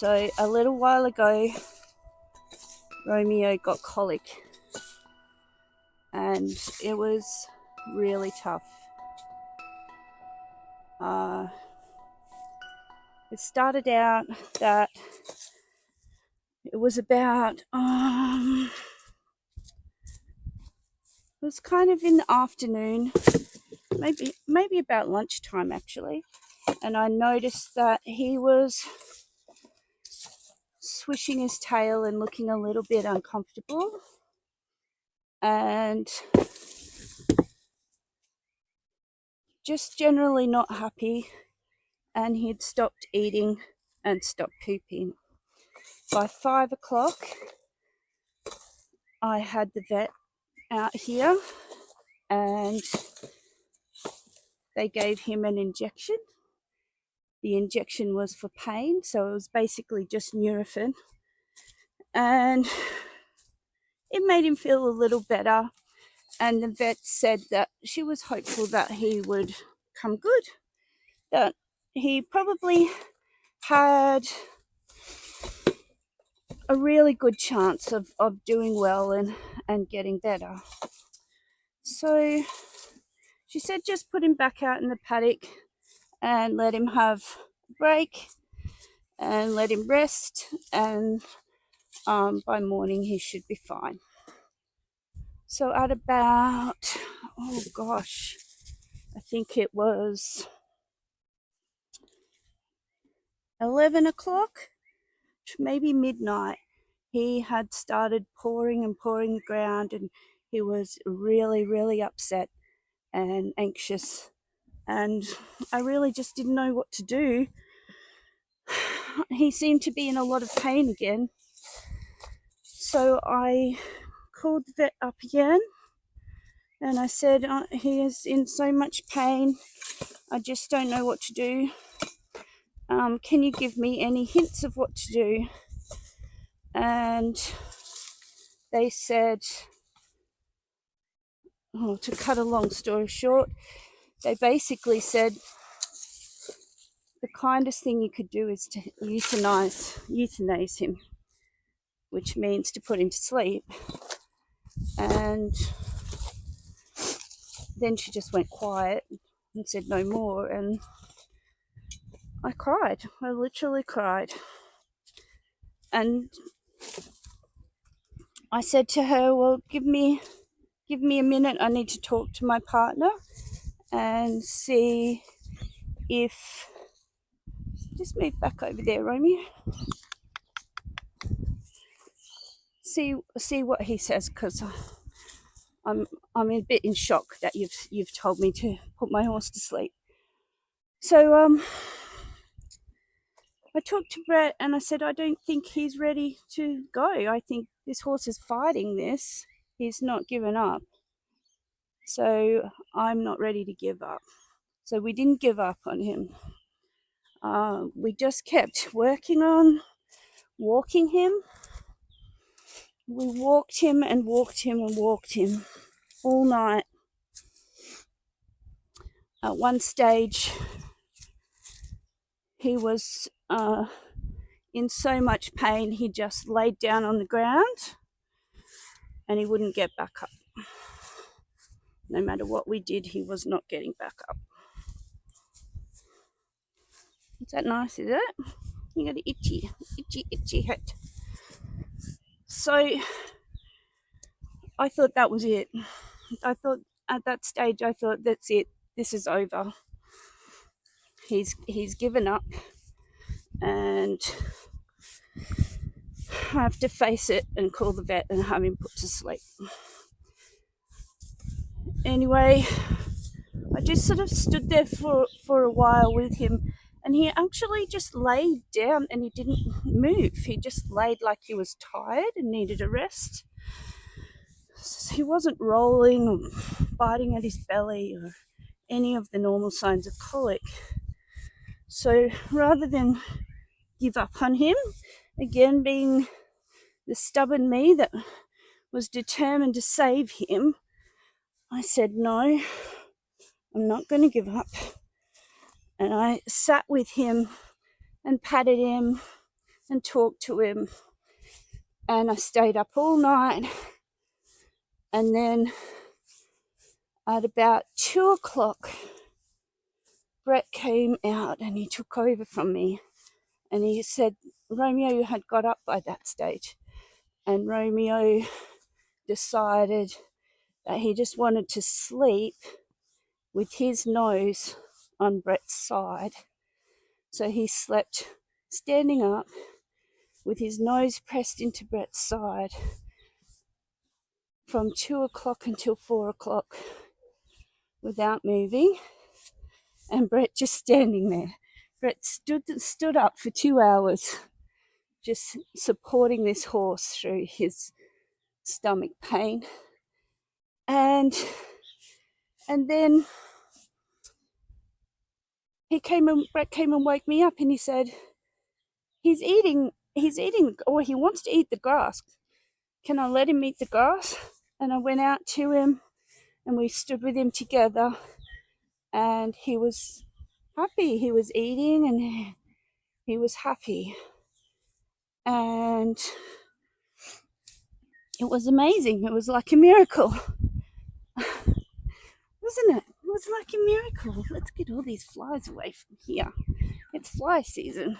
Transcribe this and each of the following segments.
So a little while ago, Romeo got colic, and it was really tough. It started out that it was about it was kind of in the afternoon, maybe about lunchtime actually, and I noticed that he was swishing his tail and looking a little bit uncomfortable, and just generally not happy, and he'd stopped eating and stopped pooping. By 5 o'clock, I had the vet out here and they gave him an injection. The injection was for pain, so it was basically just Nurofen, and it made him feel a little better. And the vet said that she was hopeful that he would come good, that he probably had a really good chance of doing well and getting better. So she said just put him back out in the paddock and let him have a break and let him rest, and by morning he should be fine. So at about, I think it was 11 o'clock, maybe midnight, he had started pouring the ground, and he was really, really upset and anxious. And I really just didn't know what to do. He seemed to be in a lot of pain again. So I called the vet up again and I said, he is in so much pain. I just don't know what to do. Can you give me any hints of what to do? And they said, to cut a long story short, they basically said the kindest thing you could do is to euthanize him, which means to put him to sleep. And then she just went quiet and said no more, and I cried. I literally cried. And I said to her, well, give me a minute. I need to talk to my partner and see if, just move back over there, Romeo. See what he says, because I'm a bit in shock that you've told me to put my horse to sleep. So I talked to Brett and I said, I don't think he's ready to go. I think this horse is fighting this. He's not given up. So I'm not ready to give up. So we didn't give up on him. We just kept working on walking him. We walked him and walked him and walked him all night. At one stage, he was in so much pain, he just laid down on the ground and he wouldn't get back up. No matter what we did, he was not getting back up. Is that nice, is it? You got an itchy head. So I thought that was it. I thought at that stage, that's it. This is over. He's given up, and I have to face it and call the vet and have him put to sleep. Anyway, I just sort of stood there for a while with him, and he actually just laid down and he didn't move. He just laid like he was tired and needed a rest. He wasn't rolling or biting at his belly or any of the normal signs of colic. So rather than give up on him, again being the stubborn me that was determined to save him, I said, no, I'm not going to give up. And I sat with him and patted him and talked to him. And I stayed up all night. And then at about 2 o'clock, Brett came out and he took over from me. And he said Romeo had got up by that stage. And Romeo decided that he just wanted to sleep with his nose on Brett's side. So he slept standing up with his nose pressed into Brett's side from 2 o'clock until 4 o'clock without moving, and Brett just standing there. Brett stood up for 2 hours just supporting this horse through his stomach pain. And then Brett came and woke me up, and he said, he's eating, or he wants to eat the grass. Can I let him eat the grass? And I went out to him and we stood with him together, and he was happy. He was eating and he was happy. And it was amazing. It was like a miracle. Wasn't it? It was like a miracle. Let's get all these flies away from here. It's fly season.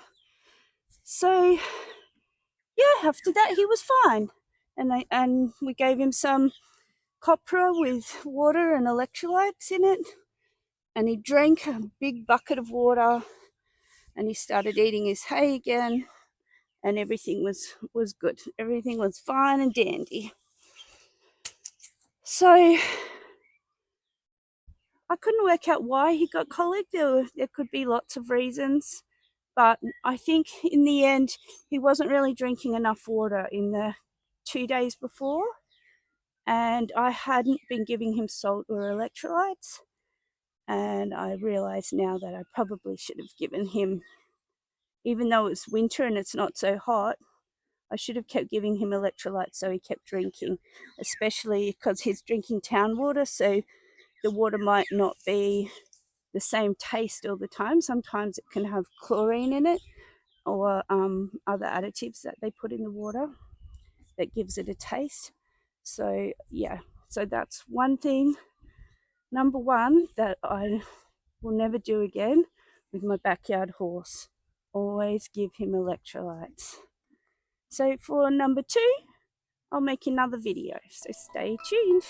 So, yeah, after that he was fine. And we gave him some copra with water and electrolytes in it. And he drank a big bucket of water, and he started eating his hay again, and everything was good. Everything was fine and dandy. So I couldn't work out why he got colic. There could be lots of reasons, but I think in the end he wasn't really drinking enough water in the 2 days before, and I hadn't been giving him salt or electrolytes. And I realize now that I probably should have given him, even though it's winter and it's not so hot, I should have kept giving him electrolytes so he kept drinking, especially because he's drinking town water, so the water might not be the same taste all the time. Sometimes it can have chlorine in it, or other additives that they put in the water that gives it a taste. So yeah, so that's one thing, number one, that I will never do again with my backyard horse. Always give him electrolytes. So for number two, I'll make another video, so stay tuned.